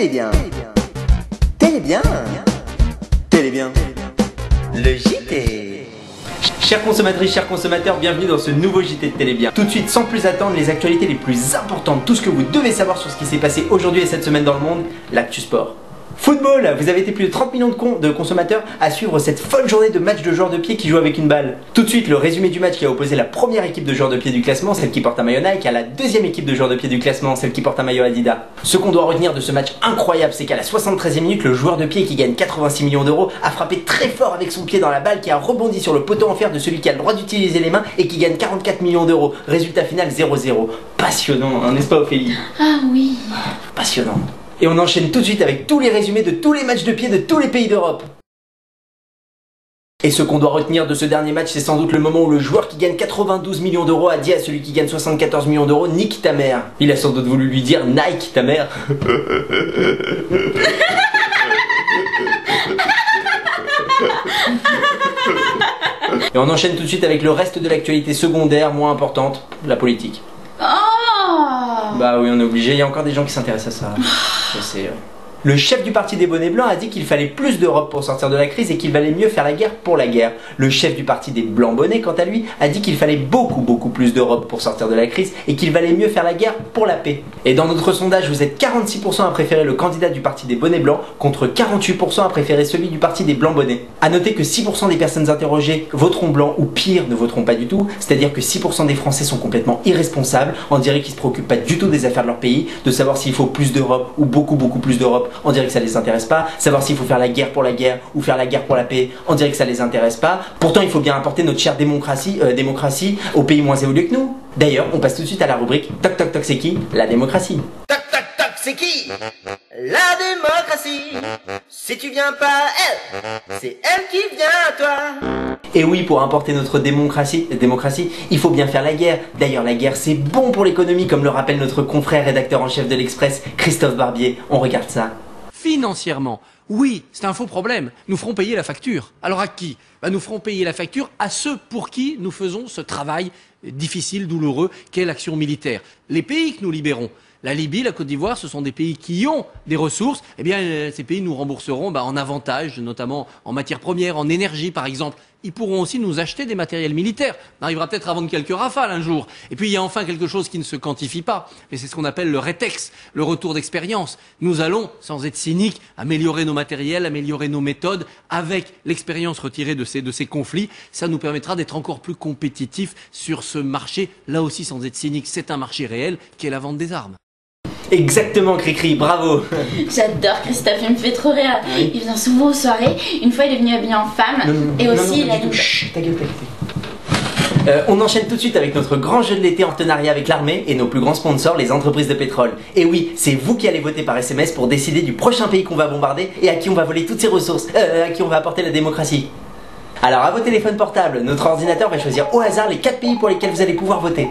Télébien. Télébien. Télébien. Le JT. Chères consommatrices, chers consommateurs, bienvenue dans ce nouveau JT de Télébien. Tout de suite, sans plus attendre, les actualités les plus importantes, tout ce que vous devez savoir sur ce qui s'est passé aujourd'hui et cette semaine dans le monde, l'actu sport. Football, vous avez été plus de 30 millions de consommateurs à suivre cette folle journée de match de joueurs de pied qui jouent avec une balle. Tout de suite, le résumé du match qui a opposé la première équipe de joueurs de pied du classement, celle qui porte un maillot Nike, à la deuxième équipe de joueurs de pied du classement, celle qui porte un maillot Adidas. Ce qu'on doit retenir de ce match incroyable, c'est qu'à la 73e minute, le joueur de pied qui gagne 86 millions d'euros a frappé très fort avec son pied dans la balle qui a rebondi sur le poteau en fer de celui qui a le droit d'utiliser les mains et qui gagne 44 millions d'euros. Résultat final 0-0. Passionnant, hein, n'est-ce pas Ophélie? Ah oui. Passionnant. Et on enchaîne tout de suite avec tous les résumés de tous les matchs de pied de tous les pays d'Europe. Et ce qu'on doit retenir de ce dernier match, c'est sans doute le moment où le joueur qui gagne 92 millions d'euros a dit à celui qui gagne 74 millions d'euros, nique ta mère. Il a sans doute voulu lui dire Nike ta mère. Et on enchaîne tout de suite avec le reste de l'actualité secondaire, moins importante, la politique. Bah oui, on est obligé, il y a encore des gens qui s'intéressent à ça. Je sais. Le chef du parti des bonnets blancs a dit qu'il fallait plus d'Europe pour sortir de la crise et qu'il valait mieux faire la guerre pour la guerre. Le chef du parti des blancs bonnets, quant à lui, a dit qu'il fallait beaucoup plus d'Europe pour sortir de la crise et qu'il valait mieux faire la guerre pour la paix. Et dans notre sondage, vous êtes 46% à préférer le candidat du parti des bonnets blancs contre 48% à préférer celui du parti des blancs bonnets. A noter que 6% des personnes interrogées voteront blanc ou pire ne voteront pas du tout, c'est-à-dire que 6% des Français sont complètement irresponsables, on dirait qu'ils se préoccupent pas du tout des affaires de leur pays, de savoir s'il faut plus d'Europe ou beaucoup plus d'Europe, on dirait que ça les intéresse pas, savoir s'il faut faire la guerre pour la guerre ou faire la guerre pour la paix, on dirait que ça les intéresse pas. Pourtant il faut bien apporter notre chère démocratie aux pays moins évolués que nous. D'ailleurs, on passe tout de suite à la rubrique Toc toc toc c'est qui? La démocratie. Toc toc toc, c'est qui? La démocratie. Si tu viens pas à elle, c'est elle qui vient à toi. Et oui, pour importer notre démocratie, il faut bien faire la guerre. D'ailleurs, la guerre, c'est bon pour l'économie, comme le rappelle notre confrère rédacteur en chef de l'Express, Christophe Barbier. On regarde ça. Financièrement, oui, c'est un faux problème. Nous ferons payer la facture. Alors à qui? Nous ferons payer la facture à ceux pour qui nous faisons ce travail difficile, douloureux, qu'est l'action militaire. Les pays que nous libérons. La Libye, la Côte d'Ivoire, ce sont des pays qui ont des ressources. Eh bien, ces pays nous rembourseront en avantage, notamment en matières premières, en énergie par exemple. Ils pourront aussi nous acheter des matériels militaires. On arrivera peut-être à vendre quelques rafales un jour. Et puis il y a enfin quelque chose qui ne se quantifie pas. Et c'est ce qu'on appelle le rétex, le retour d'expérience. Nous allons, sans être cyniques, améliorer nos matériels, améliorer nos méthodes avec l'expérience retirée de ces conflits. Ça nous permettra d'être encore plus compétitifs sur ce marché. Là aussi, sans être cynique, c'est un marché réel qui est la vente des armes. Exactement, Cricri, bravo. J'adore Christophe, il me fait trop rire. Oui. Il vient souvent aux soirées. Une fois, il est venu habillé en femme. Il a double. Chut, ta gueule. On enchaîne tout de suite avec notre grand jeu de l'été en partenariat avec l'armée et nos plus grands sponsors, les entreprises de pétrole. Et oui, c'est vous qui allez voter par SMS pour décider du prochain pays qu'on va bombarder et à qui on va voler toutes ses ressources, à qui on va apporter la démocratie. Alors à vos téléphones portables, notre ordinateur va choisir au hasard les 4 pays pour lesquels vous allez pouvoir voter.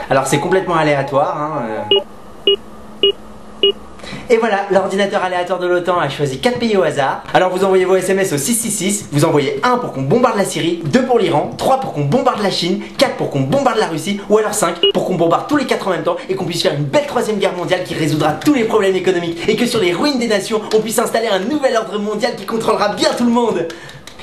Alors c'est complètement aléatoire, hein. Et voilà, l'ordinateur aléatoire de l'OTAN a choisi 4 pays au hasard. Alors vous envoyez vos SMS au 666, vous envoyez 1 pour qu'on bombarde la Syrie, 2 pour l'Iran, 3 pour qu'on bombarde la Chine, 4 pour qu'on bombarde la Russie, ou alors 5 pour qu'on bombarde tous les 4 en même temps et qu'on puisse faire une belle 3e guerre mondiale qui résoudra tous les problèmes économiques et que sur les ruines des nations, on puisse installer un nouvel ordre mondial qui contrôlera bien tout le monde.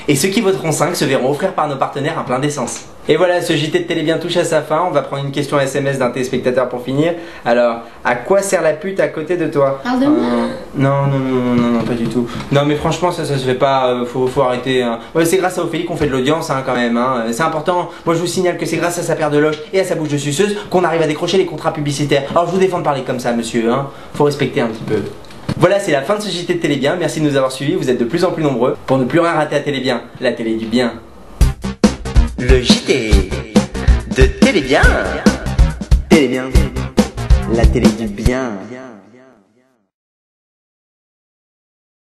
Et ceux qui voteront 5 se verront offrir par nos partenaires un plein d'essence. Et voilà, ce JT de Télébien touche à sa fin. On va prendre une question SMS d'un téléspectateur pour finir. Alors, à quoi sert la pute à côté de toi? Parle de moi. Non, pas du tout. Non, mais franchement, ça se fait pas. Faut arrêter. Hein. Ouais, c'est grâce à Ophélie qu'on fait de l'audience, hein, quand même. Hein. C'est important. Moi, je vous signale que c'est grâce à sa paire de loges et à sa bouche de suceuse qu'on arrive à décrocher les contrats publicitaires. Alors, je vous défends de parler comme ça, monsieur. Hein. Faut respecter un petit peu. Voilà, c'est la fin de ce JT de Télébien. Merci de nous avoir suivis. Vous êtes de plus en plus nombreux. Pour ne plus rien rater à Télébien, la télé du bien. Le JT de Télébien. Télébien. La télé du bien.